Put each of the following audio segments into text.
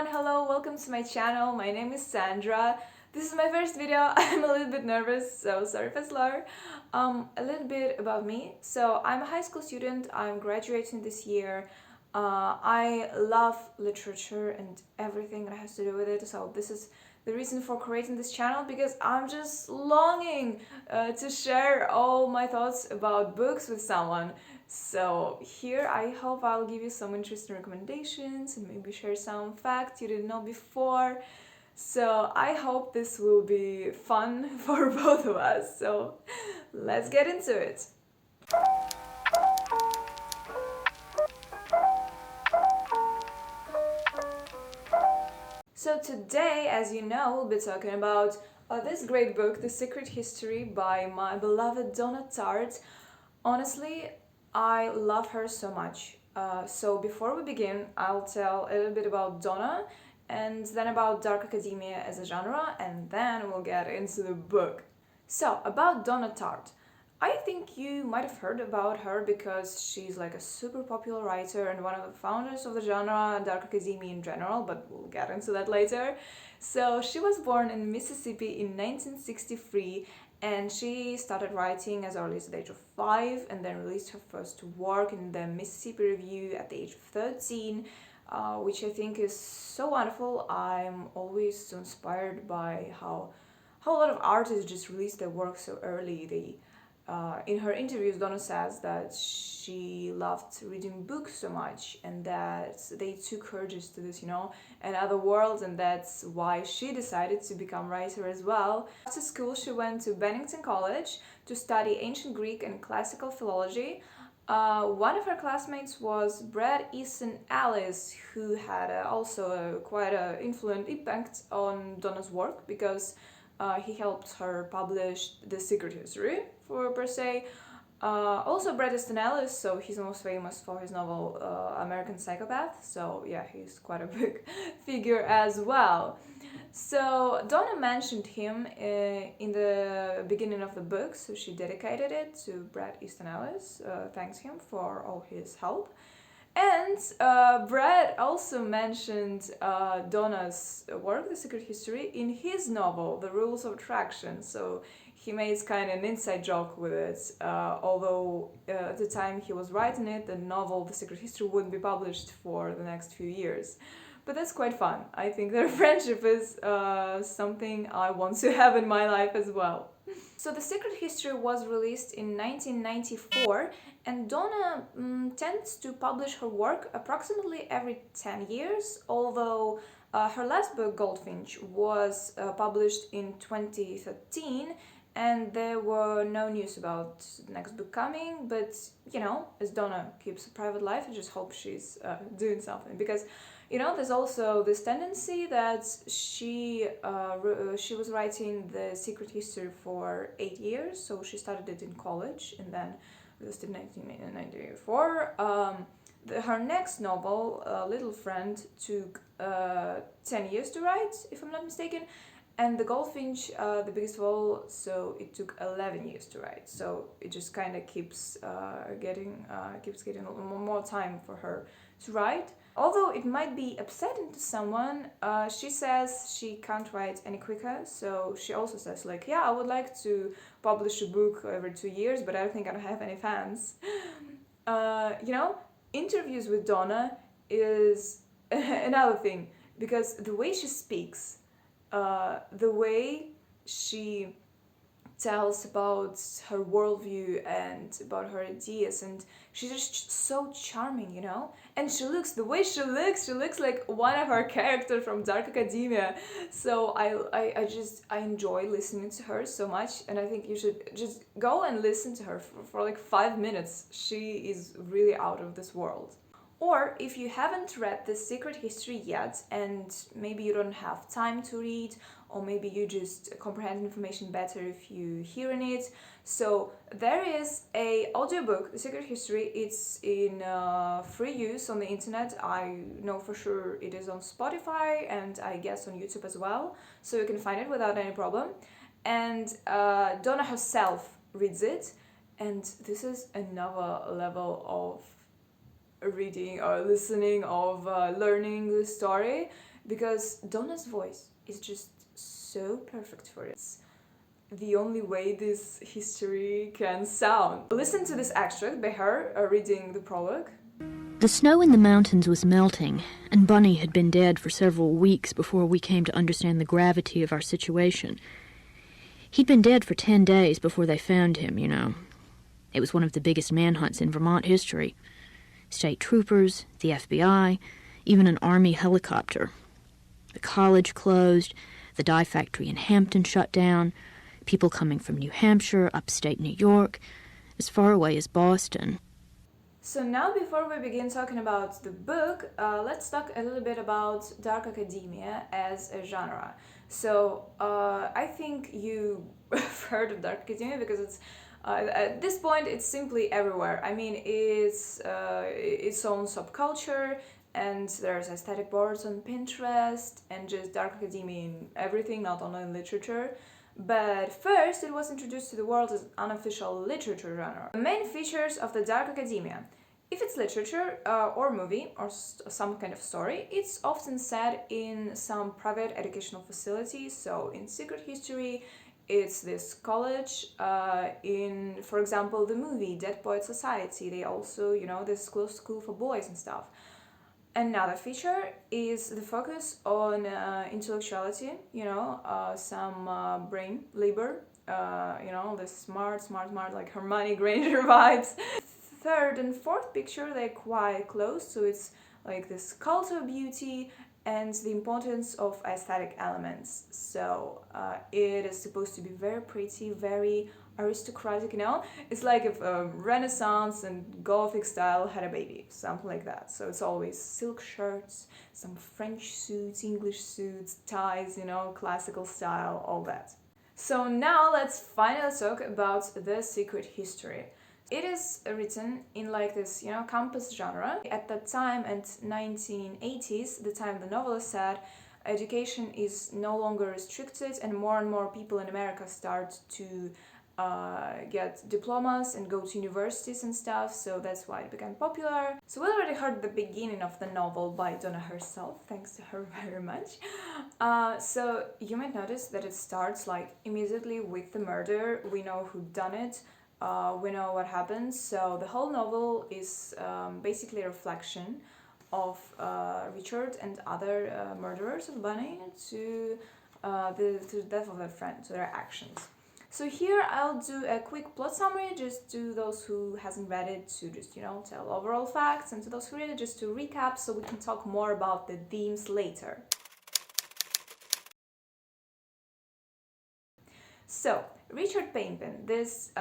everyone, hello, welcome to my channel. My name is Sandra. This is my first video. I'm a little bit nervous, so sorry if I slur. A little bit about me. So I'm a high school student. I'm graduating this year. I love literature and everything that has to do with it. So this is the reason for creating this channel, because I'm just longing to share all my thoughts about books with someone. So here I hope I'll give you some interesting recommendations and maybe share some facts you didn't know before. So I hope this will be fun for both of us. So let's get into it. So today, as you know, we'll be talking about this great book, The Secret History by my beloved Donna Tartt. Honestly, I love her so much. So before we begin, I'll tell a little bit about Donna and then about dark academia as a genre, and then we'll get into the book. So, about Donna Tartt. I think you might have heard about her because she's like a super popular writer and one of the founders of the genre, dark academia in general, but we'll get into that later. So she was born in Mississippi in 1963, and she started writing as early as the age of 5 and then released her first work in the Mississippi Review at the age of 13, which I think is so wonderful. I'm always so inspired by how a lot of artists just release their work so early. In her interviews, Donna says that she loved reading books so much and that they took her just to this, another world, and that's why she decided to become a writer as well. After school, she went to Bennington College to study ancient Greek and classical philology. One of her classmates was Bret Easton Ellis, who had also quite an influential impact on Donna's work because he helped her publish The Secret History, per se. Also Bret Easton Ellis, so he's most famous for his novel American Psychopath, so yeah, he's quite a big figure as well. So Donna mentioned him in the beginning of the book, so she dedicated it to Bret Easton Ellis, thanks him for all his help. And Brad also mentioned Donna's work, The Secret History, in his novel, The Rules of Attraction. So he made kind of an inside joke with it, although at the time he was writing it, the novel, The Secret History, wouldn't be published for the next few years. But that's quite fun. I think their friendship is something I want to have in my life as well. So The Secret History was released in 1994, and Donna tends to publish her work approximately every 10 years, although her last book, Goldfinch, was published in 2013, and there were no news about the next book coming, but as Donna keeps a private life, I just hope she's doing something, because there's also this tendency that she was writing The Secret History for 8 years, so she started it in college and then released it in 1994. Her next novel, Little Friend, took 10 years to write, if I'm not mistaken, and The Goldfinch, the biggest of all, so it took 11 years to write. So it just kind of keeps getting more time for her to write. Although it might be upsetting to someone, she says she can't write any quicker, so she also says I would like to publish a book every 2 years, but I don't think I don't have any fans. Interviews with Donna is another thing, because the way she speaks, the way she tells about her worldview and about her ideas, and she's just so charming, and the way she looks like one of her characters from Dark Academia. So I enjoy listening to her so much, and I think you should just go and listen to her for like 5 minutes. She is really out of this world. Or if you haven't read The Secret History yet, and maybe you don't have time to read, or maybe you just comprehend information better if you hearing it, so there is a audiobook, The Secret History. It's in free use on the internet. I know for sure it is on Spotify and I guess on YouTube as well, so you can find it without any problem. And Donna herself reads it, and this is another level of reading or listening, of learning the story. because Donna's voice is just so perfect for it. It's the only way this history can sound. Listen to this extract by her reading the prologue. The snow in the mountains was melting, and Bunny had been dead for several weeks before we came to understand the gravity of our situation. He'd been dead for 10 days before they found him, you know. It was one of the biggest manhunts in Vermont history. State troopers, the FBI, even an Army helicopter. The college closed, the dye factory in Hampton shut down, people coming from New Hampshire, upstate New York, as far away as Boston. So now, before we begin talking about the book, let's talk a little bit about dark academia as a genre. So I think you have heard of dark academia because it's at this point it's simply everywhere. I mean, it's its own subculture, and there's aesthetic boards on Pinterest, and just dark academia in everything, not only in literature. But first, it was introduced to the world as unofficial literature genre. The main features of the dark academia. If it's literature or movie or some kind of story, it's often set in some private educational facility. So in Secret History, it's this college. In, for example, the movie Dead Poet Society, they also, this school for boys and stuff. Another feature is the focus on intellectuality, some brain labor, the smart, like Hermione Granger vibes. Third and fourth picture, they're quite close, so it's like this cult of beauty and the importance of aesthetic elements. So it is supposed to be very pretty, very aristocratic, It's like if Renaissance and Gothic style had a baby, something like that. So it's always silk shirts, some French suits, English suits, ties, classical style, all that. So now let's finally talk about the Secret History. It is written in like this, campus genre. At that time, at 1980s, the time the novel is set, education is no longer restricted, and more people in America start to get diplomas and go to universities and stuff, so that's why it became popular. So we already heard the beginning of the novel by Donna herself, thanks to her very much. So you might notice that it starts like immediately with the murder. We know who done it. We know what happens. So the whole novel is basically a reflection of Richard and other murderers of Bunny to the death of their friend, to their actions. So here I'll do a quick plot summary just to those who hasn't read it, to just tell overall facts, and to those who read it just to recap so we can talk more about the themes later. So Richard Painton, this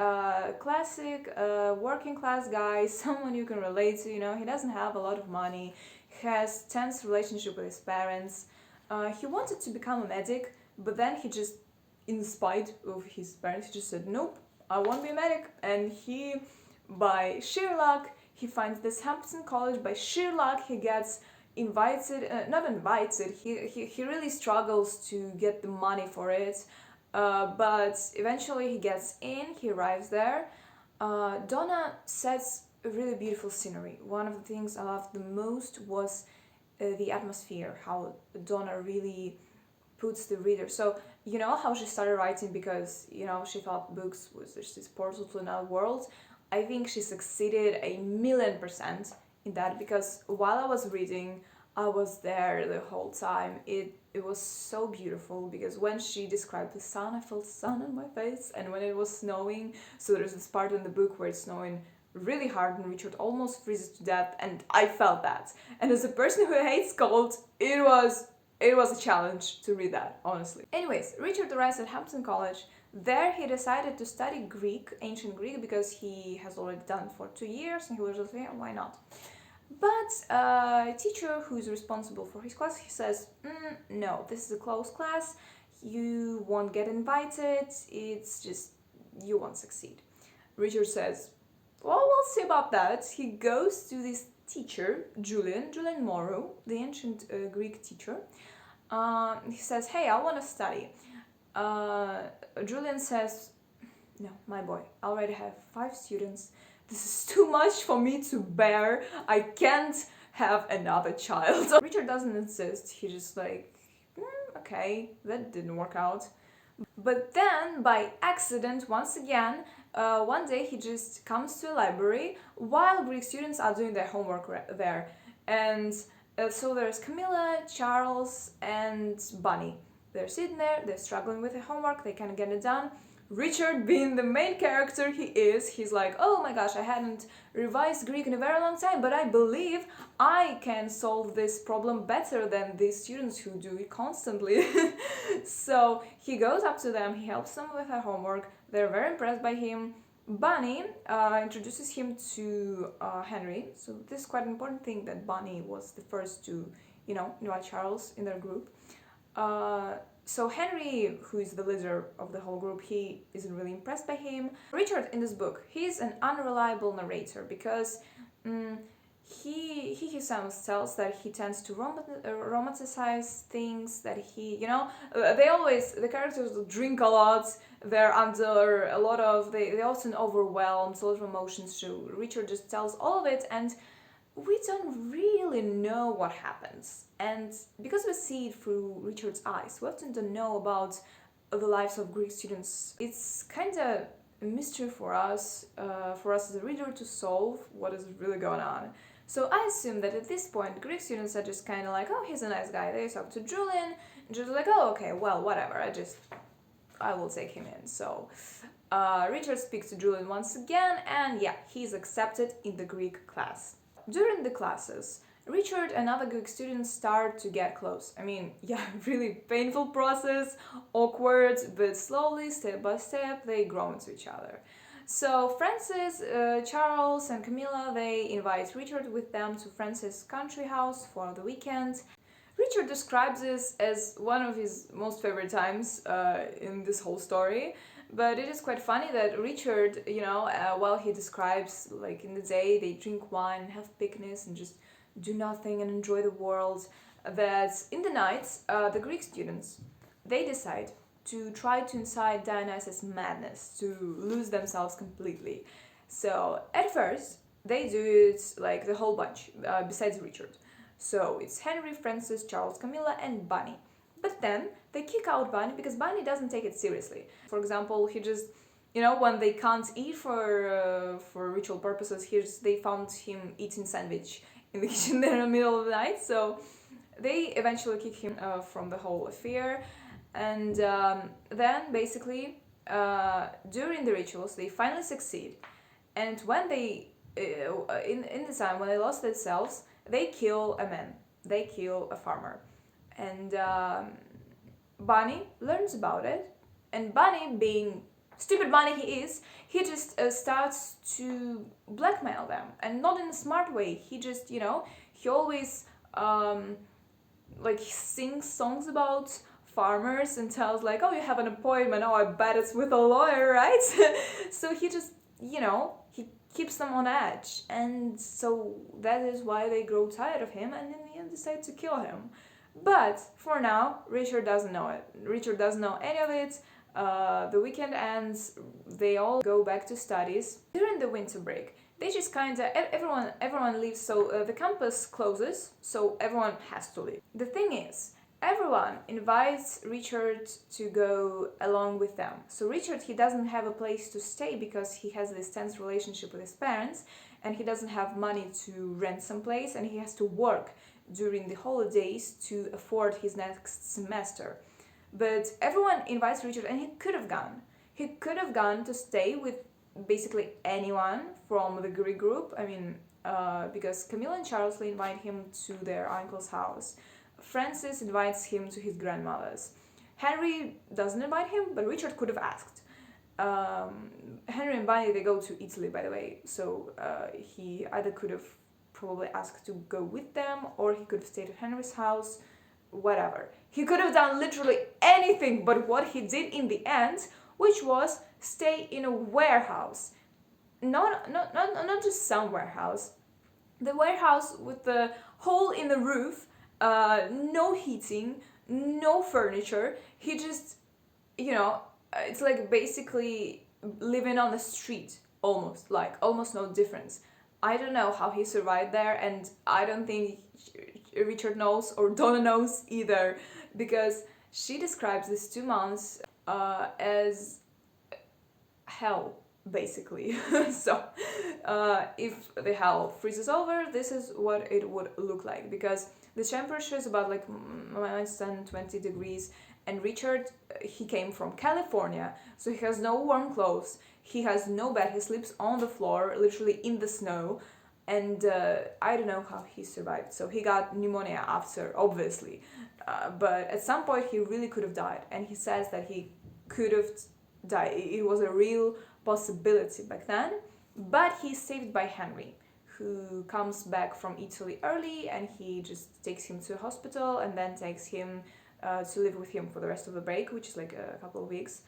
classic working class guy, someone you can relate to, he doesn't have a lot of money, has tense relationship with his parents. He wanted to become a medic, but then he just, in spite of his parents, he just said, nope, I won't be a medic. And he, by sheer luck, he finds this Hampton College. By sheer luck, he gets not invited, he really struggles to get the money for it. But eventually he gets in, he arrives there. Donna sets a really beautiful scenery. One of the things I loved the most was the atmosphere, how Donna really puts the reader. So, how she started writing because, she thought books was just this portal to another world. I think she succeeded 1,000,000% in that, because while I was reading, I was there the whole time. It was so beautiful, because when she described the sun, I felt sun on my face, and when it was snowing, so there's this part in the book where it's snowing really hard and Richard almost freezes to death, and I felt that. And as a person who hates cold, it was a challenge to read that, honestly. Anyways, Richard arrives at Hampton College. There he decided to study Greek, ancient Greek, because he has already done it for 2 years, and he was just like, why not? But a teacher who is responsible for his class, he says, no, this is a closed class, you won't get invited, it's just, you won't succeed. Richard says, well, we'll see about that. He goes to this teacher, Julian Morrow, the ancient Greek teacher. He says, hey, I want to study. Julian says, no, my boy, I already have 5 students. This is too much for me to bear. I can't have another child. Richard doesn't insist, he's just like, okay, that didn't work out. But then, by accident, once again, one day he just comes to a library while Greek students are doing their homework there. And so there's Camilla, Charles, and Bunny. They're sitting there, they're struggling with their homework, they can't get it done. Richard, being the main character he is, he's like, oh my gosh, I hadn't revised Greek in a very long time, but I believe I can solve this problem better than these students who do it constantly. So he goes up to them, he helps them with their homework, they're very impressed by him. Bunny introduces him to Henry, so this is quite an important thing that Bunny was the first to, invite Charles in their group. So Henry, who is the leader of the whole group, he isn't really impressed by him. Richard, in this book, he's an unreliable narrator because he himself tells that he tends to romanticize things, that he, the characters drink a lot, they're under a lot of, they often overwhelmed, a lot of emotions, so Richard just tells all of it, and we don't really know what happens. And because we see it through Richard's eyes, we often don't know about the lives of Greek students. It's kind of a mystery for us as a reader to solve what is really going on. So I assume that at this point, Greek students are just kind of like, oh, he's a nice guy. They talk to Julian, and just like, oh, okay, well, whatever. I will take him in. So Richard speaks to Julian once again, and yeah, he's accepted in the Greek class. During the classes, Richard and other Greek students start to get close. I mean, yeah, really painful process, awkward, but slowly, step by step, they grow into each other. So Francis, Charles, and Camilla, they invite Richard with them to Francis' country house for the weekend. Richard describes this as one of his most favorite times in this whole story. But it is quite funny that Richard, while he describes, like, in the day they drink wine and have picnics and just do nothing and enjoy the world, that in the nights, the Greek students, they decide to try to incite Dionysus' madness, to lose themselves completely. So at first, they do it like the whole bunch, besides Richard. So it's Henry, Francis, Charles, Camilla, and Bunny. But then they kick out Bunny because Bunny doesn't take it seriously. For example, he just, when they can't eat for ritual purposes, they found him eating sandwich in the kitchen there in the middle of the night. So they eventually kick him from the whole affair. And then basically during the rituals, they finally succeed. And when they, in the time when they lost themselves, they kill a man. They kill a farmer. And Bunny learns about it, and Bunny, being stupid Bunny he is, he just starts to blackmail them, and not in a smart way. He just, he always sings songs about farmers and tells like, oh, you have an appointment, oh, I bet it's with a lawyer, right? So he just, he keeps them on edge, and so that is why they grow tired of him and in the end decide to kill him. But for now, Richard doesn't know it. Richard doesn't know any of it. The weekend ends, they all go back to studies. During the winter break, they just everyone leaves, so the campus closes, so everyone has to leave. The thing is, everyone invites Richard to go along with them. So Richard, he doesn't have a place to stay because he has this tense relationship with his parents, and he doesn't have money to rent some place, and he has to work during the holidays to afford his next semester. But everyone invites Richard, and he could have gone. He could have gone to stay with basically anyone from the Greek group. I mean, because Camilla and Charles invite him to their uncle's house. Francis invites him to his grandmother's. Henry doesn't invite him, but Richard could have asked. Henry and Bunny, they go to Italy, by the way, so he either could have probably asked to go with them, or he could have stayed at Henry's house, whatever. He could have done literally anything but what he did in the end, which was stay in a warehouse. Not just some warehouse. The warehouse with the hole in the roof, no heating, no furniture. He just, it's like basically living on the street, almost no difference. I don't know how he survived there, and I don't think Richard knows or Donna knows either, because she describes these 2 months as hell, basically. So, if the hell freezes over, this is what it would look like, because the temperature is about like minus 10, 20 degrees, and Richard, he came from California, so he has no warm clothes, he has no bed, he sleeps on the floor, literally in the snow, and I don't know how he survived. So he got pneumonia after, obviously, but at some point he really could have died, and he says that he could have died. It was a real possibility back then, but he's saved by Henry, who comes back from Italy early, and he just takes him to a hospital and then takes him to live with him for the rest of the break, which is like a couple of weeks.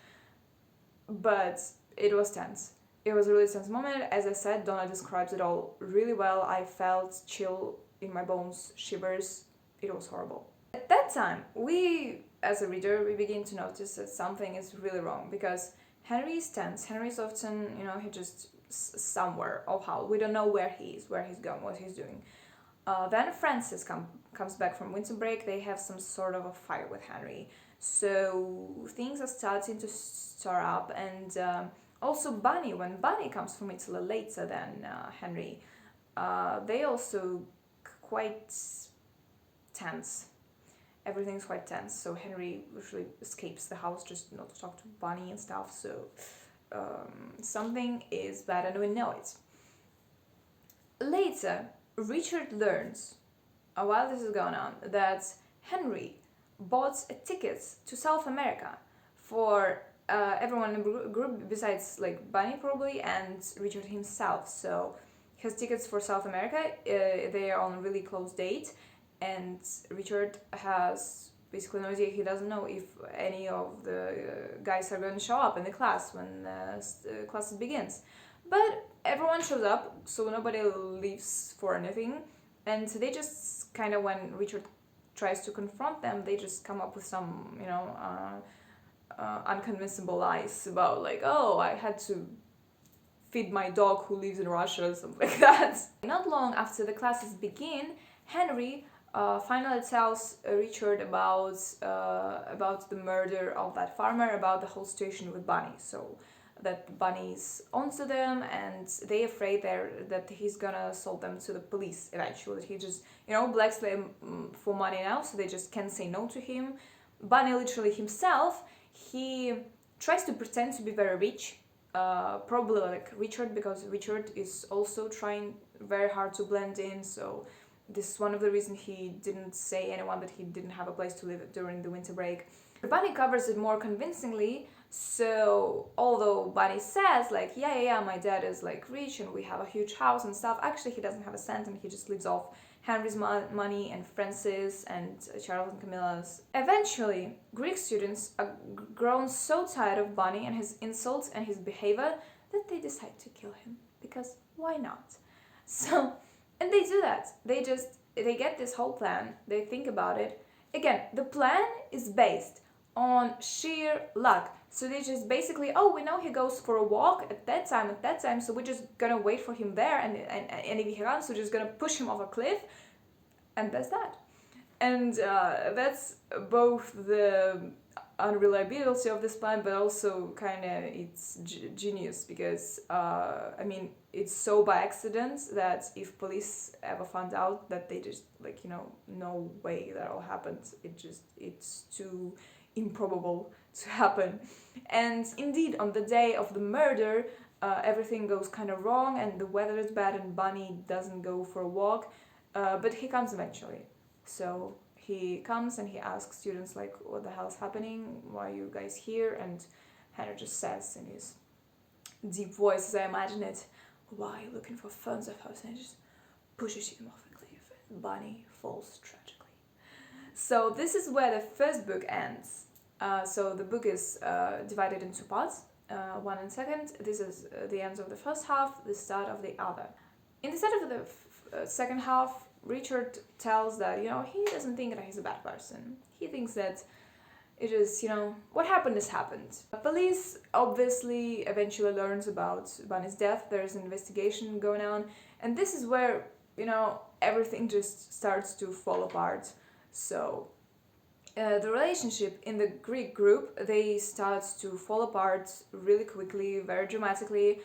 But it was tense. It was a really tense moment. As I said, Donna describes it all really well. I felt chill in my bones, shivers. It was horrible. At that time, we, as a reader, we begin to notice that something is really wrong, because Henry is tense. Henry is often, he just somewhere. Oh, how? We don't know where he is, where he's going, what he's doing. Then Francis comes back from winter break. They have some sort of a fight with Henry. So things are starting to stir up, and also Bunny, when Bunny comes from Italy later than Henry, they also quite tense. Everything's quite tense, so Henry usually escapes the house just not to talk to Bunny and stuff, so something is bad and we know it. Later, Richard learns, while this is going on, that Henry bought a ticket to South America for everyone in the group besides like Bunny probably and Richard himself. So he has tickets for South America. They are on a really close date, and Richard has basically no idea. He doesn't know if any of the guys are going to show up in the class when class begins. But everyone shows up, so nobody leaves for anything, and they just kind of, when Richard tries to confront them, they just come up with some, unconvincible lies about like, oh, I had to feed my dog who lives in Russia or something like that. Not long after the classes begin, Henry finally tells Richard about the murder of that farmer, about the whole situation with Bunny. So that Bunny's onto them, and they're afraid that he's gonna sold them to the police eventually. That he just, blacks them for money now, so they just can't say no to him. Bunny literally himself, he tries to pretend to be very rich, probably like Richard, because Richard is also trying very hard to blend in, so this is one of the reasons he didn't say anyone that he didn't have a place to live during the winter break. Bunny covers it more convincingly, so although Bunny says like, yeah, my dad is like rich and we have a huge house and stuff, actually he doesn't have a cent and he just lives off Henry's money and Francis and Charles and Camilla's. Eventually, Greek students are grown so tired of Bunny and his insults and his behavior that they decide to kill him, because why not? So, and they do that. They get this whole plan, they think about it. Again, the plan is based on sheer luck. So they just basically, oh, we know he goes for a walk at that time, so we're just gonna wait for him there, and if he runs, we're just gonna push him off a cliff, and that's that. And that's both the unreliability of this plan, but also kind of it's genius, because it's so by accident that if police ever found out, that they just no way that all happened. It's too improbable to happen. And indeed, on the day of the murder, everything goes kind of wrong, and the weather is bad, and Bunny doesn't go for a walk, but he comes eventually. So he comes and he asks students like, what the hell's happening? Why are you guys here? And Hannah just says in his deep voice, as I imagine it, why are you looking for phones of hers? And he just pushes him off a cliff, and Bunny falls tragically. So this is where the first book ends. So the book is divided into parts, one and second. This is the end of the first half, the start of the other. In the start of the second half, Richard tells that, he doesn't think that he's a bad person. He thinks that it is, what happened has happened. Police obviously eventually learns about Bunny's death. There's an investigation going on, And this is where, everything just starts to fall apart. So the relationship in the Greek group, they start to fall apart really quickly, very dramatically.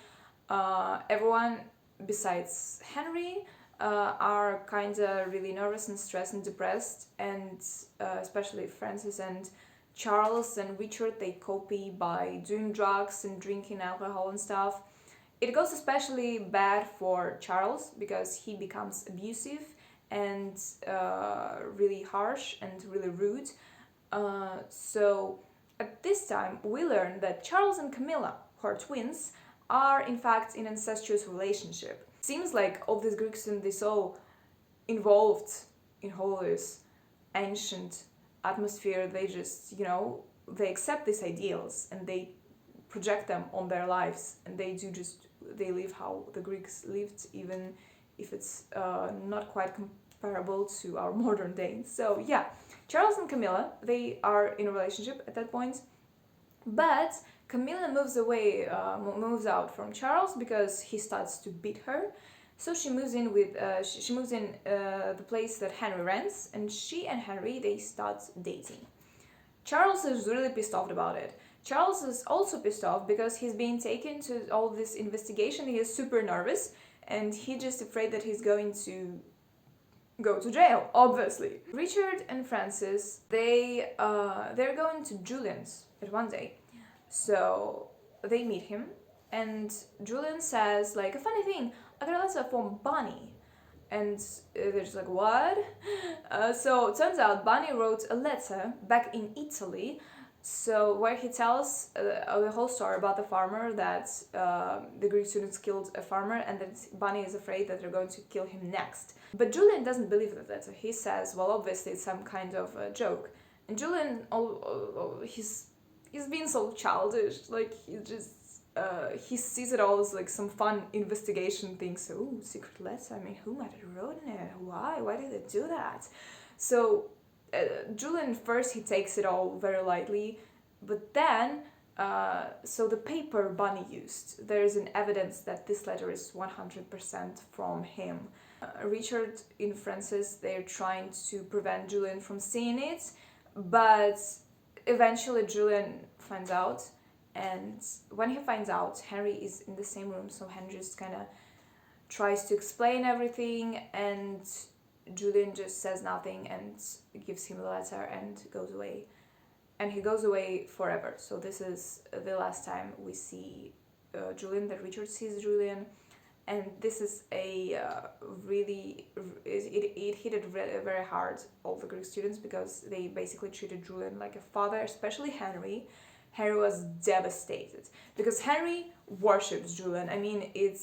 Everyone besides Henry are kind of really nervous and stressed and depressed, and especially Francis and Charles and Richard, they copy by doing drugs and drinking alcohol and stuff. It goes especially bad for Charles because he becomes abusive and really harsh and really rude. So at this time, we learn that Charles and Camilla, who are twins, are in fact in an incestuous relationship. Seems like all these Greeks and they so involved in all this ancient atmosphere. They just, they accept these ideals and they project them on their lives, and they live how the Greeks lived, even if it's not quite comparable to our modern day. So yeah, Charles and Camilla, they are in a relationship at that point, but Camilla moves out from Charles because he starts to beat her. So she moves in the place that Henry rents, and she and Henry, they start dating. Charles is really pissed off about it. Charles is also pissed off because he's being taken to all this investigation. He is super nervous, and he's just afraid that he's going to go to jail, obviously. Richard and Francis, they're going to Julian's at one day. So they meet him, and Julian says, like, a funny thing, I got a letter from Bunny. And they're just like, what? So it turns out Bunny wrote a letter back in Italy, so where he tells the whole story about the farmer, that the Greek students killed a farmer, and that Bunny is afraid that they're going to kill him next. But Julian doesn't believe the letter. He says, well, obviously it's some kind of a joke. And Julian, he's being so childish, like he sees it all as like some fun investigation thing. So, secret letter, I mean, who might have written it? Why did they do that? So Julian first, he takes it all very lightly, but then so the paper Bunny used, there's an evidence that this letter is 100% from him. Richard and Francis, they're trying to prevent Julian from seeing it, but eventually Julian finds out, and when he finds out, Henry is in the same room, so Henry just kind of tries to explain everything, and Julian just says nothing and gives him the letter and goes away. And he goes away forever. So this is the last time we see Julian, that Richard sees Julian. And this is a it hit very hard all the Greek students, because they basically treated Julian like a father, especially Henry. Henry was devastated because Henry worships Julian. I mean, it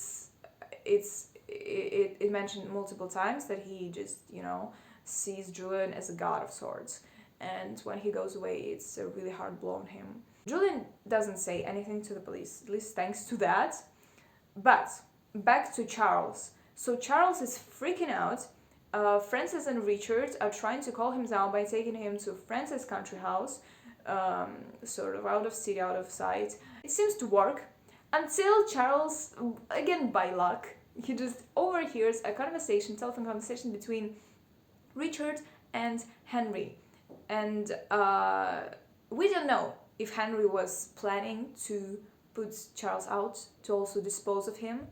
mentioned multiple times that he just, sees Julian as a god of sorts. And when he goes away, it's a really hard blow on him. Julian doesn't say anything to the police, at least thanks to that. But back to Charles. So Charles is freaking out. Francis and Richard are trying to calm him down by taking him to Francis' country house, sort of out of city, out of sight. It seems to work until Charles, again by luck, he just overhears a telephone conversation between Richard and Henry. And we don't know if Henry was planning to put Charles out to also dispose of him.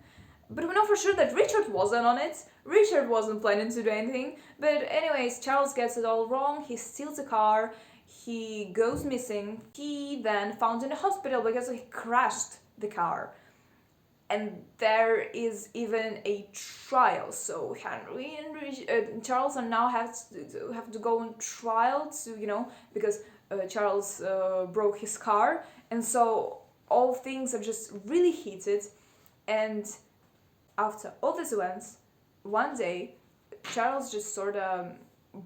But we know for sure that Richard wasn't on it. Richard wasn't planning to do anything. But anyways, Charles gets it all wrong. He steals a car. He goes missing. He then found in a hospital because he crashed the car. And there is even a trial. So Henry and Charles are now have to go on trial to, because Charles broke his car. And so all things are just really heated. And after all these events, one day, Charles just sort of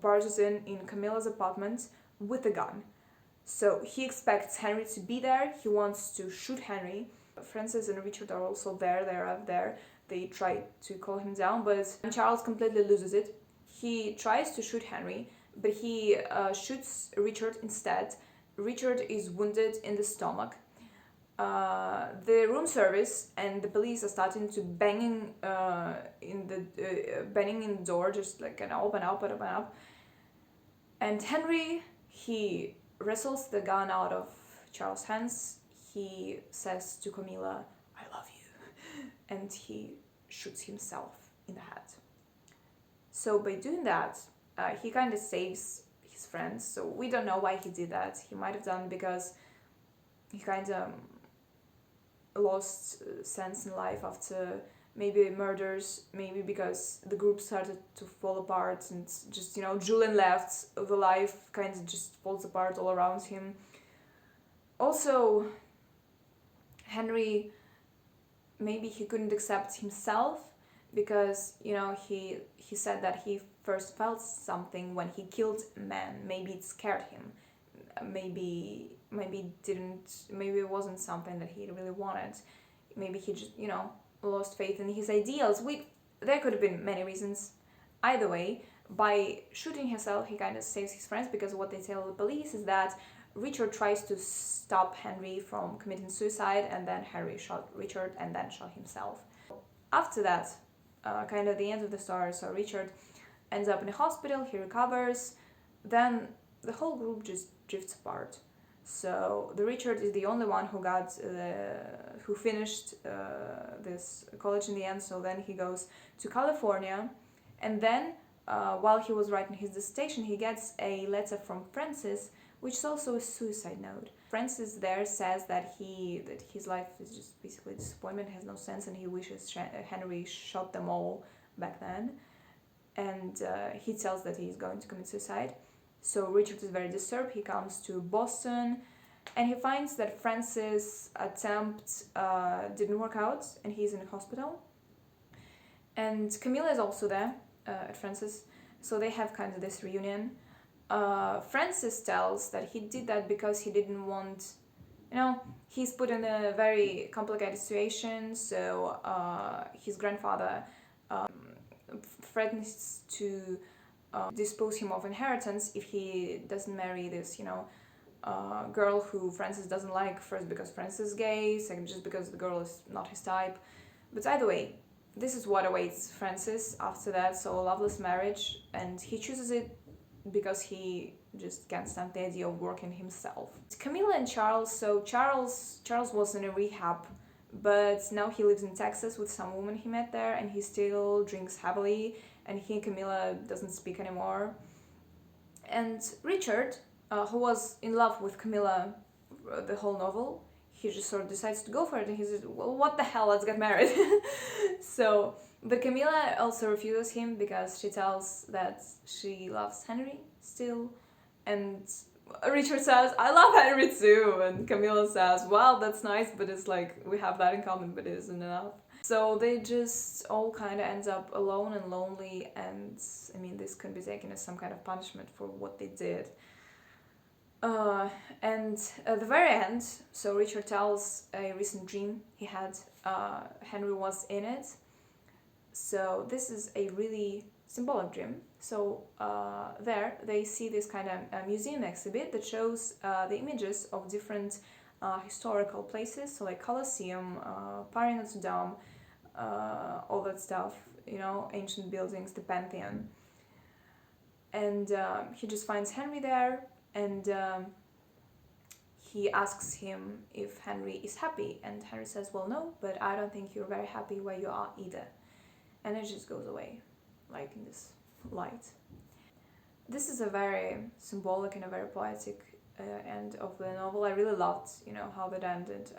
barges in Camilla's apartment with a gun. So he expects Henry to be there. He wants to shoot Henry. Francis and Richard are also there. They're out there. They try to calm him down, but Charles completely loses it. He tries to shoot Henry, but he shoots Richard instead. Richard is wounded in the stomach. the room service and the police are starting to banging banging in the door, just like an open up. And Henry, he wrestles the gun out of Charles' hands. He says to Camilla, "I love you," and he shoots himself in the head. So by doing that, he kind of saves his friends. So we don't know why he did that. He might have done because he kind of lost sense in life after maybe murders, maybe because the group started to fall apart and just, Julian left, the life kind of just falls apart all around him. Also, Henry, maybe he couldn't accept himself because, he said that he first felt something when he killed men. Maybe it scared him. Maybe it wasn't something that he really wanted. Maybe he just, lost faith in his ideals. There could have been many reasons. Either way, by shooting himself, he kind of saves his friends, because what they tell the police is that Richard tries to stop Henry from committing suicide, and then Henry shot Richard and then shot himself. After that, kind of the end of the story, so Richard ends up in a hospital, he recovers, then the whole group just drifts apart. So the Richard is the only one who finished this college in the end. So then he goes to California, and then while he was writing his dissertation, he gets a letter from Francis, which is also a suicide note. Francis there says that his life is just basically a disappointment, has no sense, and he wishes Henry shot them all back then. And he tells that he's going to commit suicide. So Richard is very disturbed. He comes to Boston, and he finds that Francis' attempt didn't work out, and he's in the hospital. And Camilla is also there at Francis, so they have kind of this reunion. Francis tells that he did that because he didn't want, he's put in a very complicated situation. So his grandfather threatens to dispose him of inheritance if he doesn't marry this, girl who Francis doesn't like, first because Francis is gay, second just because the girl is not his type. But either way, this is what awaits Francis after that, so a loveless marriage, and he chooses it because he just can't stand the idea of working himself. Camilla and Charles, so Charles was in a rehab, but now he lives in Texas with some woman he met there, and he still drinks heavily, and he and Camilla doesn't speak anymore. And Richard, who was in love with Camilla the whole novel, he just sort of decides to go for it, and he says, well, what the hell, let's get married. But Camilla also refuses him because she tells that she loves Henry still, and Richard says, I love Henry too, and Camilla says, well, that's nice, but it's like, we have that in common, but it isn't enough. So they just all kind of end up alone and lonely, and I mean, this could be taken as some kind of punishment for what they did. And at the very end, so Richard tells a recent dream he had. Henry was in it. So this is a really symbolic dream. So there they see this kind of museum exhibit that shows the images of different historical places, so like Colosseum, Paris Notre Dame, all that stuff, ancient buildings, the Pantheon. And he just finds Henry there, and he asks him if Henry is happy, and Henry says, well, no, but I don't think you're very happy where you are either. And it just goes away, like in this light. This is a very symbolic and a very poetic end of the novel. I really loved, how that ended.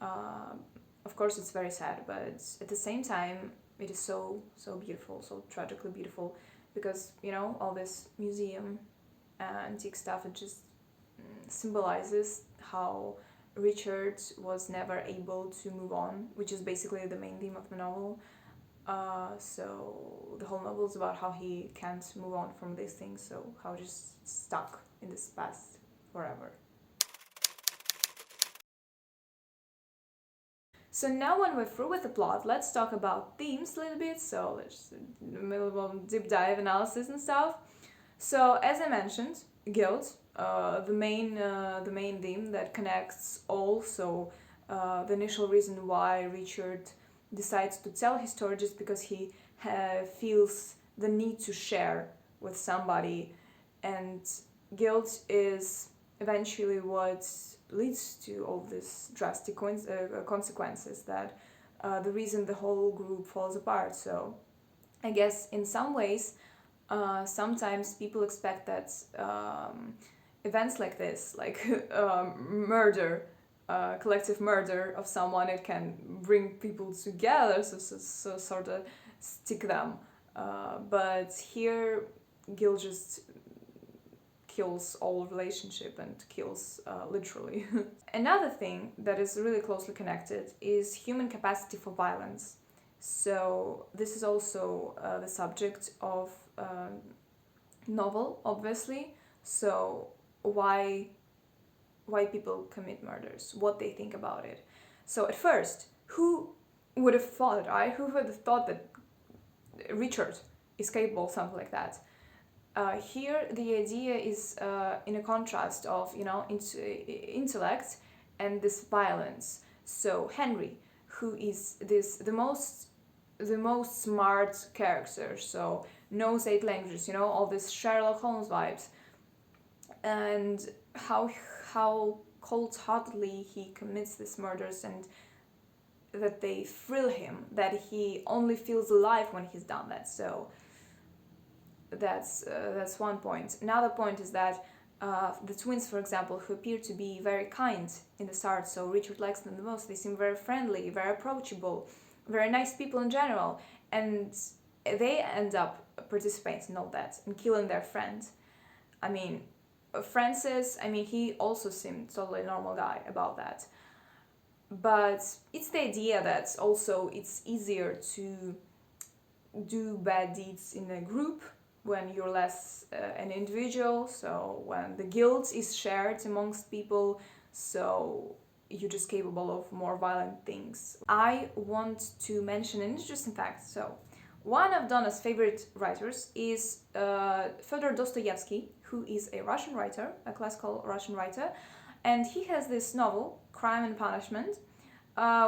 Of course, it's very sad, but at the same time, it is so beautiful, so tragically beautiful, because all this museum antique stuff, it just symbolizes how Richard was never able to move on, which is basically the main theme of the novel. So the whole novel is about how he can't move on from these things, so how he's just stuck in this past forever. So now when we're through with the plot, let's talk about themes a little bit, so let's in the middle of a deep dive analysis and stuff. So as I mentioned, guilt, the main theme that connects all. So the initial reason why Richard decides to tell his story just because he feels the need to share with somebody, and guilt is eventually what leads to all these drastic consequences that the reason the whole group falls apart. So I guess in some ways, sometimes people expect that events like this, like murder, collective murder of someone, it can bring people together, so sort of stick them. But here, guilt just kills all relationship and kills literally. Another thing that is really closely connected is human capacity for violence. So this is also the subject of novel, obviously. So why people commit murders, what they think about it. So at first, who would have thought, who would have thought that Richard is capable of something like that? Here, the idea is in a contrast of intellect and this violence. So Henry, who is the most smart character, so knows 8 languages, all this Sherlock Holmes vibes, and how cold-heartedly he commits these murders, and that they thrill him, that he only feels alive when he's done that. So that's one point. Another point is that the twins, for example, who appear to be very kind in the start, so Richard likes them the most. They seem very friendly, very approachable, very nice people in general, and they end up participating in all that and killing their friend. I mean, Francis, he also seemed totally normal guy about that. But it's the idea that also it's easier to do bad deeds in a group when you're less an individual, so when the guilt is shared amongst people, so you're just capable of more violent things. I want to mention an interesting fact. So one of Donna's favorite writers is Fyodor Dostoevsky, who is a Russian writer, a classical Russian writer, and he has this novel, Crime and Punishment,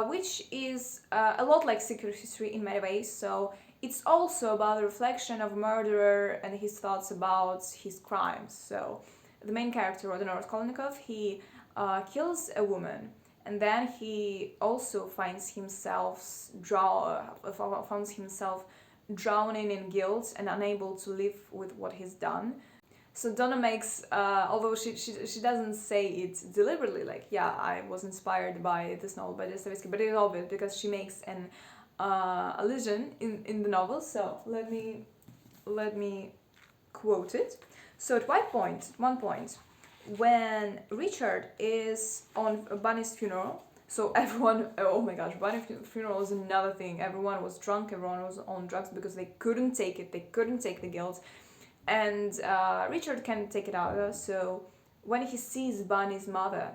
which is a lot like Secret History in many ways. So it's also about the reflection of a murderer and his thoughts about his crimes. So the main character, Rodin Raskolnikov, he kills a woman, and then he also finds himself drowning in guilt and unable to live with what he's done. So Donna makes, although she doesn't say it deliberately, like, yeah, I was inspired by this novel by Dostoevsky, but it's obvious because she makes an allusion in the novel. So let me quote it. So at one point, when Richard is on Bunny's funeral, so everyone, oh my gosh, Bunny's funeral is another thing. Everyone was drunk, everyone was on drugs because they couldn't take it, they couldn't take the guilt. And Richard can't take it out. So when he sees Bunny's mother,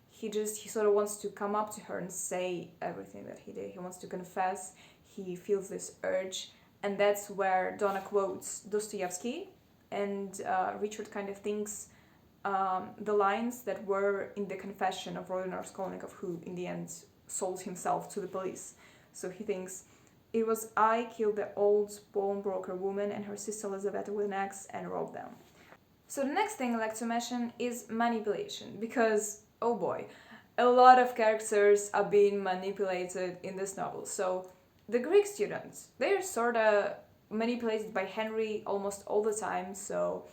he sort of wants to come up to her and say everything that he did. He wants to confess. He feels this urge, and that's where Donna quotes Dostoevsky, and Richard kind of thinks the lines that were in the confession of Rodin Raskolnikov, who in the end sold himself to the police. So he thinks, "It was I killed the old pawnbroker woman and her sister Elizabeth with an axe and robbed them." So the next thing I'd like to mention is manipulation, because, oh boy, a lot of characters are being manipulated in this novel. So the Greek students, they're sort of manipulated by Henry almost all the time. So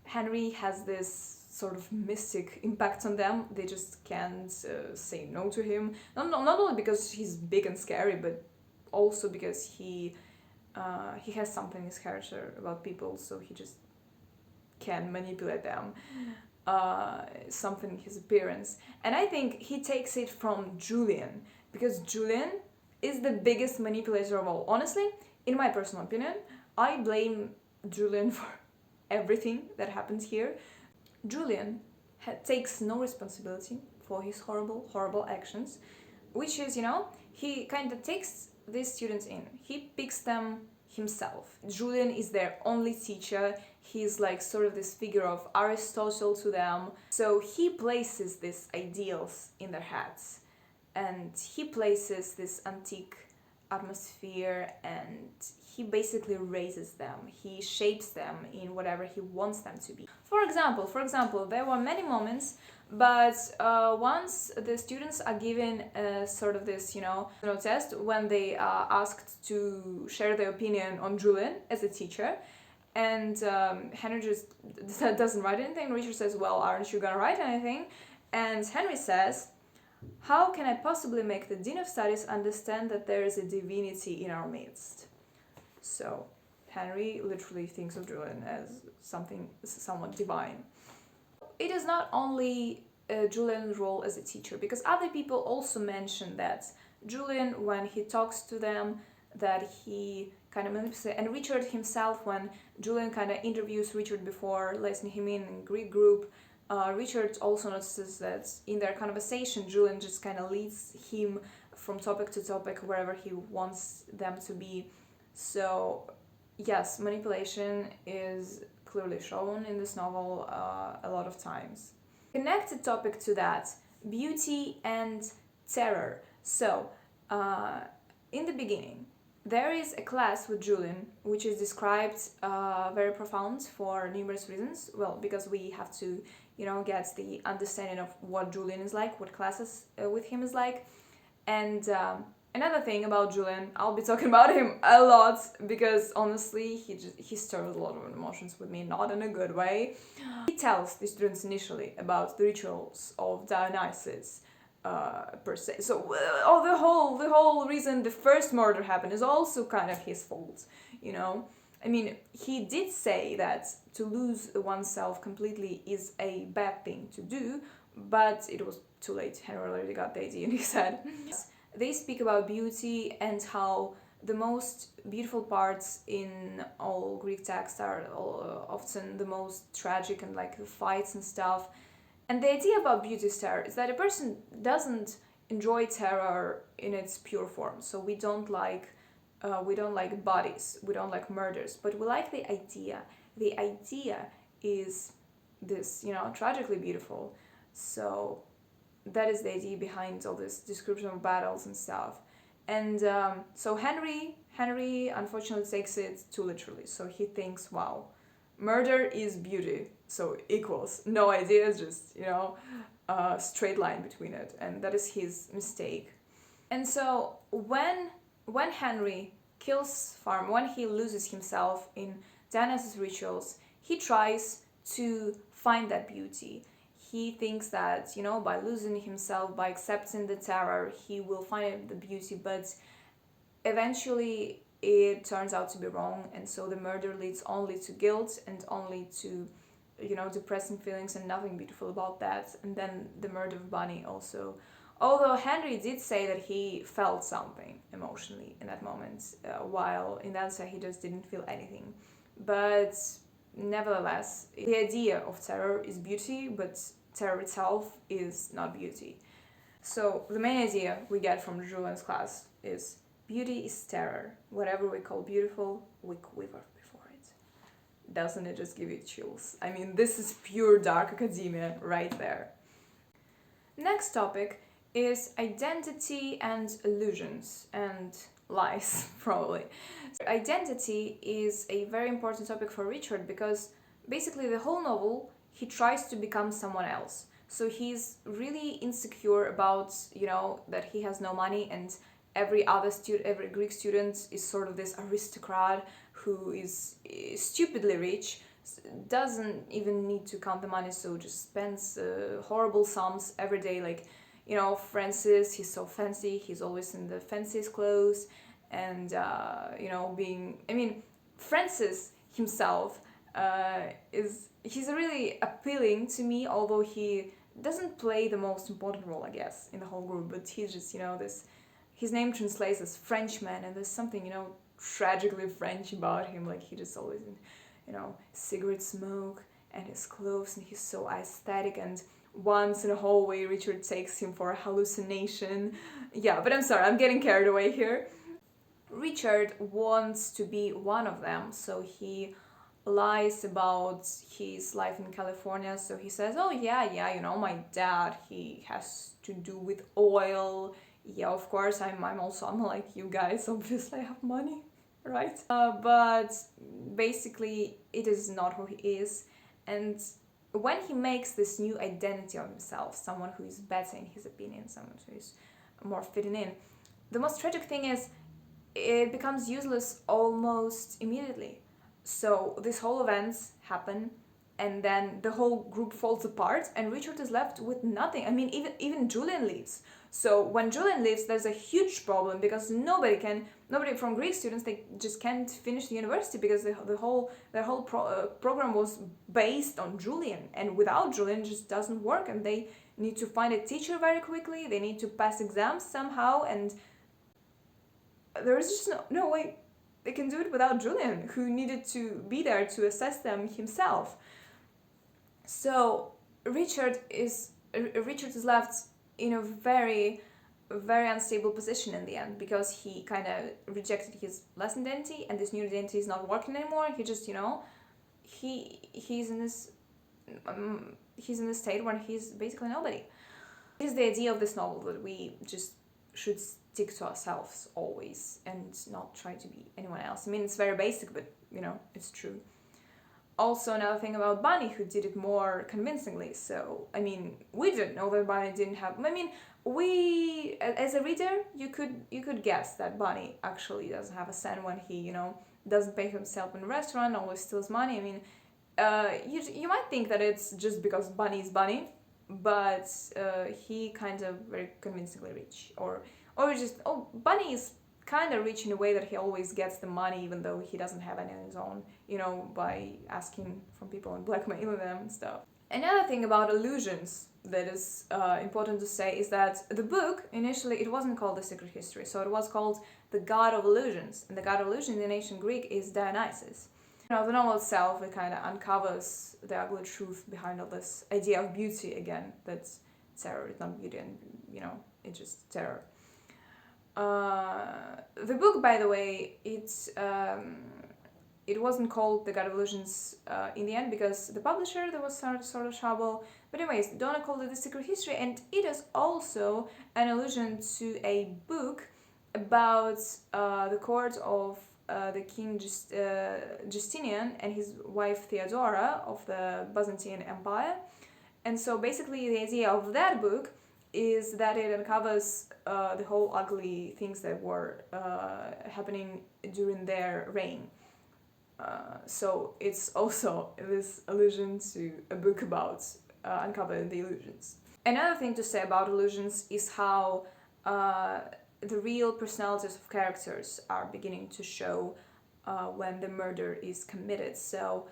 Henry has this sort of mystic impact on them. They just can't say no to him. Not only because he's big and scary, but also because he has something in his character about people, so he just can manipulate them. Something in his appearance. And I think he takes it from Julian, because Julian is the biggest manipulator of all. Honestly, in my personal opinion, I blame Julian for everything that happens here. Julian takes no responsibility for his horrible actions, which is, he kind of takes these students in. He picks them himself. Julian is their only teacher. He's like sort of this figure of Aristotle to them. So he places these ideals in their heads, and he places this antique atmosphere, and he basically raises them. He shapes them in whatever he wants them to be. For example, there were many moments, but once the students are given sort of this, test when they are asked to share their opinion on Julian as a teacher, and Henry just doesn't write anything. Richard says, "Well, aren't you gonna write anything?" And Henry says, "How can I possibly make the Dean of Studies understand that there is a divinity in our midst?" So Henry literally thinks of Julian as something somewhat divine. It is not only Julian's role as a teacher, because other people also mention that Julian, when he talks to them, that he kind of manipulates, and Richard himself, when Julian kind of interviews Richard before letting him in Greek group, Richard also notices that in their conversation, Julian just kind of leads him from topic to topic wherever he wants them to be. So yes, manipulation is clearly shown in this novel a lot of times. Connected topic to that, beauty and terror. So in the beginning, there is a class with Julian, which is described very profound for numerous reasons. Well, because we have to, get the understanding of what Julian is like, what classes with him is like. And another thing about Julian, I'll be talking about him a lot, because honestly, he stirs a lot of emotions with me, not in a good way. He tells the students initially about the rituals of Dionysus, per se. So the whole reason the first murder happened is also kind of his fault, I mean, he did say that to lose oneself completely is a bad thing to do, but it was too late. Henry already got the idea in his head. They speak about beauty and how the most beautiful parts in all Greek texts are often the most tragic, and like the fights and stuff. And the idea about beauty is terror is that a person doesn't enjoy terror in its pure form. So we don't like bodies, we don't like murders, but we like the idea. The idea is this, tragically beautiful. So that is the idea behind all this description of battles and stuff. And so Henry unfortunately takes it too literally. So he thinks, wow, murder is beauty, so equals no ideas, just a straight line between it, and that is his mistake. And so when Henry kills Farm, when he loses himself in Dionysus rituals, he tries to find that beauty. He thinks that, by losing himself, by accepting the terror, he will find the beauty, but eventually it turns out to be wrong, and so the murder leads only to guilt and only to, depressing feelings, and nothing beautiful about that. And then the murder of Bunny also. Although Henry did say that he felt something emotionally in that moment, while in the answer he just didn't feel anything. But nevertheless, the idea of terror is beauty, but terror itself is not beauty. So the main idea we get from Julian's class is beauty is terror. Whatever we call beautiful, we quiver before it. Doesn't it just give you chills? I mean, this is pure dark academia right there. Next topic is identity and illusions and lies, probably. Identity is a very important topic for Richard, because basically the whole novel he tries to become someone else. So he's really insecure about, that he has no money, and every Greek student is sort of this aristocrat who is stupidly rich, doesn't even need to count the money, so just spends horrible sums every day, like, Francis, he's so fancy, he's always in the fanciest clothes, and, Francis himself he's really appealing to me, although he doesn't play the most important role, I guess, in the whole group, but he's just, his name translates as Frenchman, and there's something, tragically French about him, like he just always, cigarette smoke, and his clothes, and he's so aesthetic, and once in a hallway, Richard takes him for a hallucination. Yeah, but I'm sorry, I'm getting carried away here. Richard wants to be one of them, so he lies about his life in California. So he says, oh yeah, you know, my dad, he has to do with oil. Yeah, of course, I'm like you guys, obviously I have money, right? But basically it is not who he is. And when he makes this new identity of himself, someone who is better in his opinion, someone who is more fitting in, the most tragic thing is it becomes useless almost immediately. So this whole events happen, and then the whole group falls apart, and Richard is left with nothing. I mean, even Julian leaves. So when Julian leaves, there's a huge problem because nobody from Greek students, they just can't finish the university because their whole program was based on Julian, and without Julian, it just doesn't work. And they need to find a teacher very quickly. They need to pass exams somehow, and there is just no way they can do it without Julian, who needed to be there to assess them himself. So Richard is left in a very, very unstable position in the end, because he kind of rejected his last identity, and this new identity is not working anymore. He just, you know, he's in this state where he's basically nobody. It is the idea of this novel that we just should stick to ourselves always and not try to be anyone else. I mean, it's very basic, but you know, it's true. Also, another thing about Bunny, who did it more convincingly. So, I mean, we didn't know that Bunny didn't have. I mean, we, as a reader, you could guess that Bunny actually doesn't have a cent when he, you know, doesn't pay himself in a restaurant, always steals money. I mean, you might think that it's just because Bunny is Bunny, but he kind of very convincingly rich, or just, oh, Bunny is kind of rich in a way that he always gets the money even though he doesn't have any on his own, you know, by asking from people and blackmailing them and stuff. Another thing about illusions that is important to say is that the book, initially, it wasn't called The Secret History, so it was called The God of Illusions, and the God of Illusions in ancient Greek is Dionysus. You know, the novel itself, it kind of uncovers the ugly truth behind all this idea of beauty again, that's terror. It's not beauty, and, you know, it's just terror. The book, by the way, it wasn't called The God of Illusions in the end, because the publisher, there was sort of trouble. But anyways, Donna called it The Secret History, and it is also an allusion to a book about the court of the king Justinian and his wife Theodora of the Byzantine Empire. And so basically the idea of that book is that it uncovers the whole ugly things that were happening during their reign. So it's also this allusion to a book about uncovering the illusions. Another thing to say about illusions is how the real personalities of characters are beginning to show when the murder is committed. So,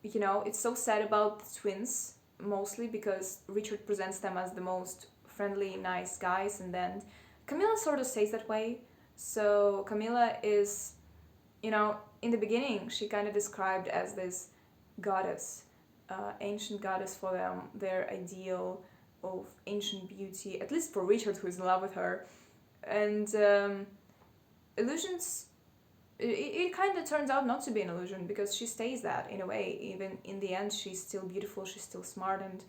you know, it's so sad about the twins, mostly because Richard presents them as the most friendly, nice guys, and then Camilla sort of stays that way. So Camilla is, you know, in the beginning, she kind of described as this goddess, ancient goddess for them, their ideal of ancient beauty, at least for Richard, who is in love with her. And illusions, it kind of turns out not to be an illusion, because she stays that in a way. Even in the end, she's still beautiful, she's still smart, and,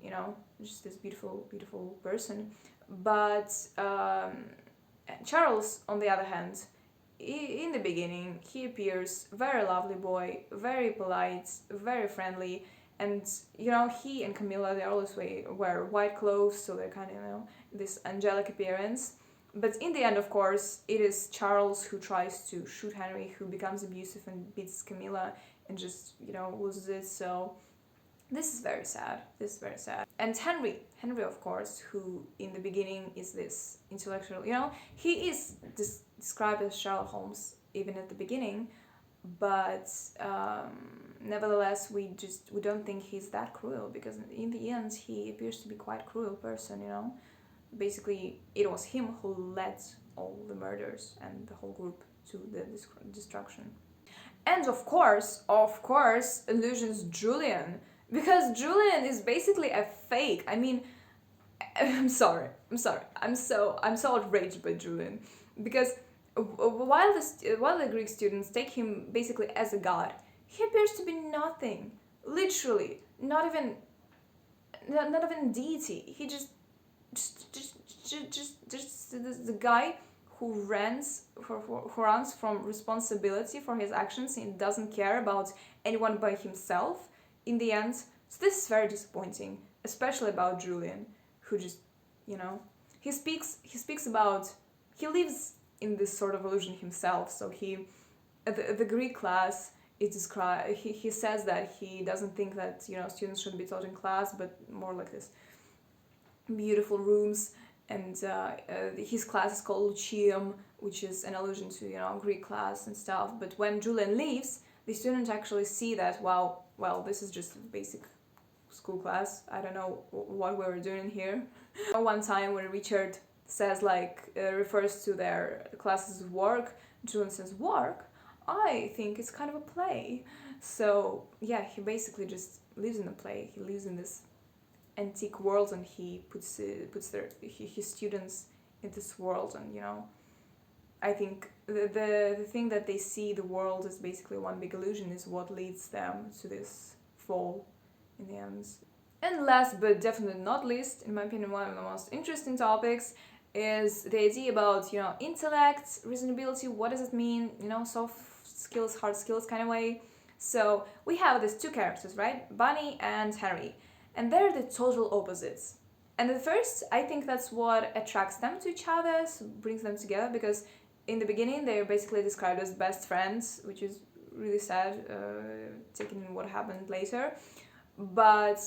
you know, just this beautiful, beautiful person. But Charles, on the other hand, in the beginning, he appears very lovely boy, very polite, very friendly, and, you know, he and Camilla, they always wear white clothes, so they're kind of, you know, this angelic appearance. But in the end, of course, it is Charles who tries to shoot Henry, who becomes abusive and beats Camilla and just, you know, loses it. So this is very sad. And Henry, of course, who in the beginning is this intellectual, you know, he is described as Sherlock Holmes even at the beginning, but nevertheless, we don't think he's that cruel, because in the end, he appears to be quite a cruel person, you know. Basically, it was him who led all the murders and the whole group to the destruction. And of course, illusions Julian, because Julian is basically a fake. I mean, I'm sorry. I'm so outraged by Julian, because while the Greek students take him basically as a god, he appears to be nothing. Literally, not even deity. He just the guy who runs from responsibility for his actions and doesn't care about anyone but himself in the end. So this is very disappointing, especially about Julian, who just, you know, he speaks about, he lives in this sort of illusion himself. So he, the Greek class is described, he says that he doesn't think that, you know, students shouldn't be taught in class, but more like this beautiful rooms, and his class is called Lyceum, which is an allusion to, you know, Greek class and stuff. But when Julian leaves, the students actually see that, wow, well, this is just a basic school class. I don't know what we were doing here. One time when Richard says, like, refers to their classes' work, Julian says, work? I think it's kind of a play. So yeah, he basically just lives in a play. He lives in this antique world, and he puts his students in this world. And, you know, I think the thing that they see the world as basically one big illusion is what leads them to this fall in the end. And last but definitely not least, in my opinion, one of the most interesting topics is the idea about, you know, intellect, reasonability. What does it mean? You know, soft skills, hard skills kind of way. So we have these two characters, right? Bunny and Henry. And they're the total opposites. And at first, I think that's what attracts them to each other, so brings them together, because in the beginning, they're basically described as best friends, which is really sad, taking in what happened later. But,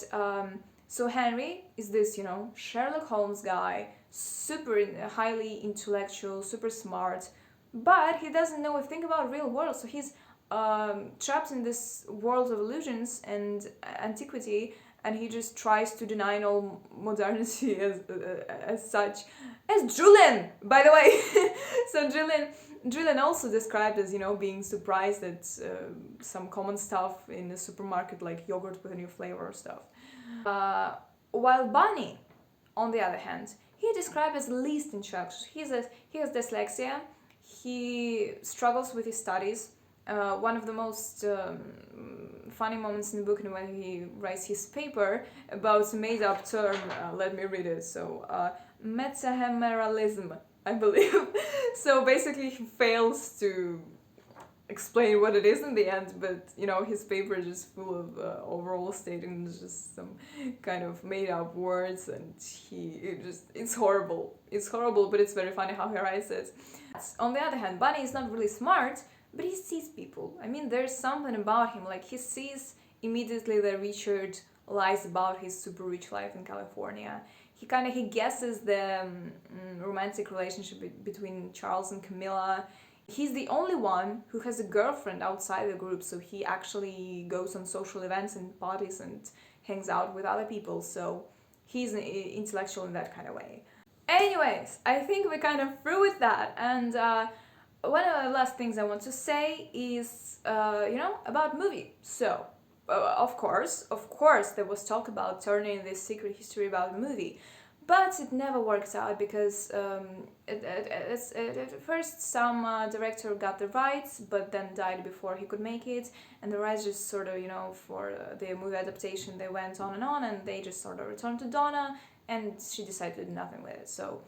so Henry is this, you know, Sherlock Holmes guy, super highly intellectual, super smart, but he doesn't know a thing about real world, so he's trapped in this world of illusions and antiquity, and he just tries to deny all modernity as such. As Julian, by the way. So Julian also described as, you know, being surprised at some common stuff in the supermarket, like yogurt with a new flavor or stuff. While Bunny, on the other hand, he described as least intellectual. He has dyslexia. He struggles with his studies. One of the most funny moments in the book is when he writes his paper about a made-up term. Let me read it. So, metahemeralism, I believe. So basically, he fails to explain what it is in the end, but, you know, his paper is just full of overall statements, just some kind of made-up words, and it's horrible. It's horrible, but it's very funny how he writes it. On the other hand, Bunny is not really smart, but he sees people. I mean, there's something about him, like he sees immediately that Richard lies about his super rich life in California. He guesses the romantic relationship between Charles and Camilla. He's the only one who has a girlfriend outside the group, so he actually goes on social events and parties and hangs out with other people, so he's intellectual in that kind of way. Anyways, I think we're kind of through with that, and one of the last things I want to say is, you know, about movie. So, of course, there was talk about turning this secret history about the movie, but it never worked out because at first some director got the rights, but then died before he could make it, and the rights just sort of, you know, for the movie adaptation, they went on, and they just sort of returned to Donna, and she decided to do nothing with it. So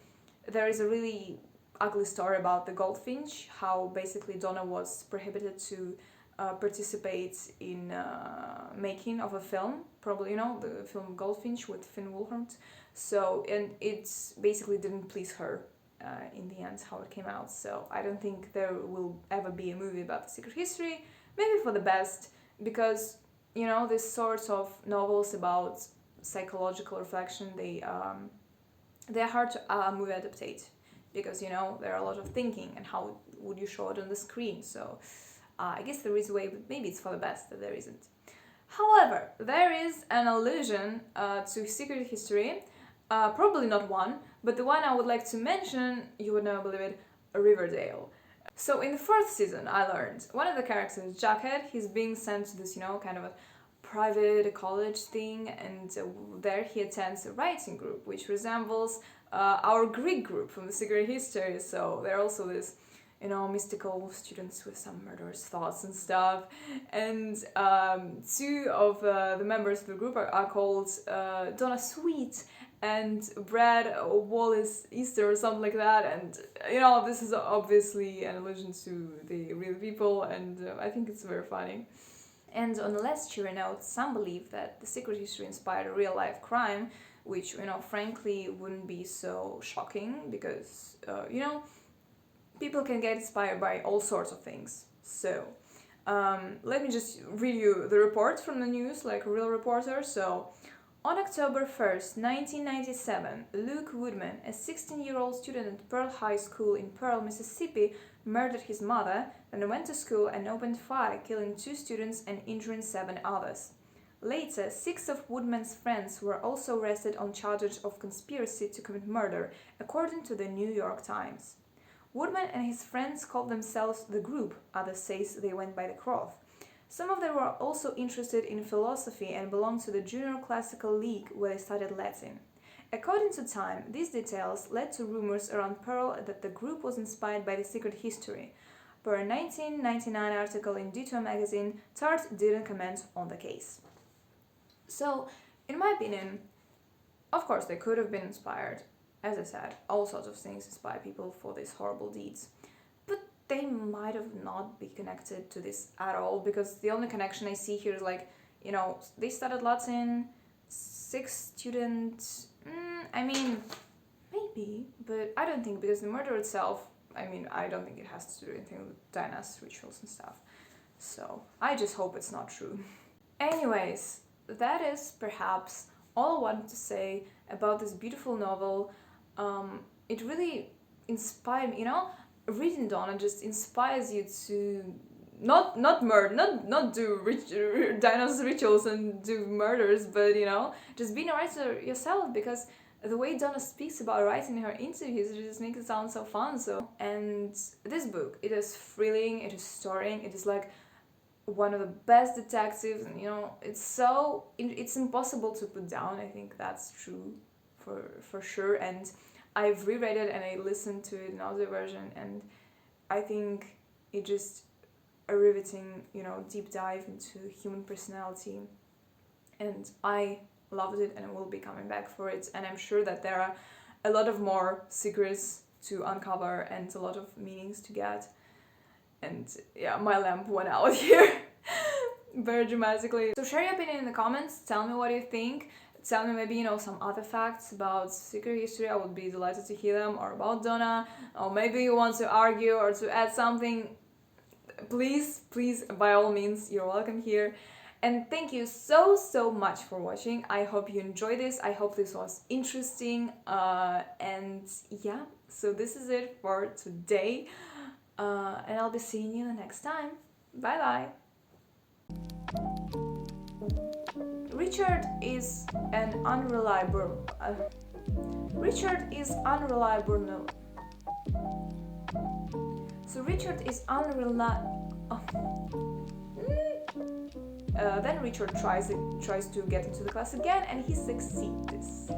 there is a really ugly story about the Goldfinch, how basically Donna was prohibited to participate in making of a film, probably, you know, the film Goldfinch with Finn Wolfhard. So, and it basically didn't please her in the end how it came out. So I don't think there will ever be a movie about the secret history, maybe for the best, because, you know, these sorts of novels about psychological reflection, they're hard to movie adaptate, because, you know, there are a lot of thinking, and how would you show it on the screen? So I guess there is a way, but maybe it's for the best that there isn't. However, there is an allusion to secret history, probably not one, but the one I would like to mention, you would never believe it, Riverdale. So in the fourth season, I learned one of the characters, Jughead, he's being sent to this, you know, kind of a private college thing, and there he attends a writing group, which resembles our Greek group from the Secret History. So they're also this, mystical students with some murderous thoughts and stuff. And two of the members of the group are called Donna Sweet and Brad Wallace Easter or something like that. And this is obviously an allusion to the real people, and I think it's very funny. And on a less cheery note, some believe that the secret history inspired a real-life crime, which, frankly, wouldn't be so shocking because, people can get inspired by all sorts of things. So, let me just read you the report from the news, like a real reporter. So, on October 1st, 1997, Luke Woodman, a 16-year-old student at Pearl High School in Pearl, Mississippi, murdered his mother, then went to school and opened fire, killing 2 students and injuring 7 others. Later, 6 of Woodman's friends were also arrested on charges of conspiracy to commit murder, according to the New York Times. Woodman and his friends called themselves the Group, others say they went by the Cross. Some of them were also interested in philosophy and belonged to the Junior Classical League, where they studied Latin. According to Time, these details led to rumors around Pearl that the group was inspired by the secret history. Per a 1999 article in Detour magazine, Tartt didn't comment on the case. So, in my opinion, of course they could have been inspired. As I said, all sorts of things inspire people for these horrible deeds. But they might have not been connected to this at all, because the only connection I see here is they studied Latin, 6 students. Maybe, but I don't think, because the murder itself, I don't think it has to do anything with Diana's rituals and stuff. So, I just hope it's not true. Anyways, that is perhaps all I wanted to say about this beautiful novel. It really inspired me, reading Donna just inspires you to not murder, not do Diana's rituals and do murders, but just being a writer yourself, because the way Donna speaks about writing in her interviews, it just makes it sound so fun. And this book, it is thrilling, it is stirring, it is like one of the best detectives, and it's impossible to put down. I think that's true for sure. And I've reread it and I listened to it in audio version, and I think it just a riveting, deep dive into human personality, and I loved it and I will be coming back for it. And I'm sure that there are a lot of more secrets to uncover and a lot of meanings to get. And yeah, my lamp went out here very dramatically. So share your opinion in the comments, tell me what you think. Tell me maybe, some other facts about secret history. I would be delighted to hear them, or about Donna, or maybe you want to argue or to add something. Please, by all means, you're welcome here. And thank you so much for watching. I hope you enjoyed this. I hope this was interesting. And yeah, so this is it for today. And I'll be seeing you the next time. Bye bye. Richard is unreliable. So Richard is unreliable. Then Richard tries to get into the class again, and he succeeds.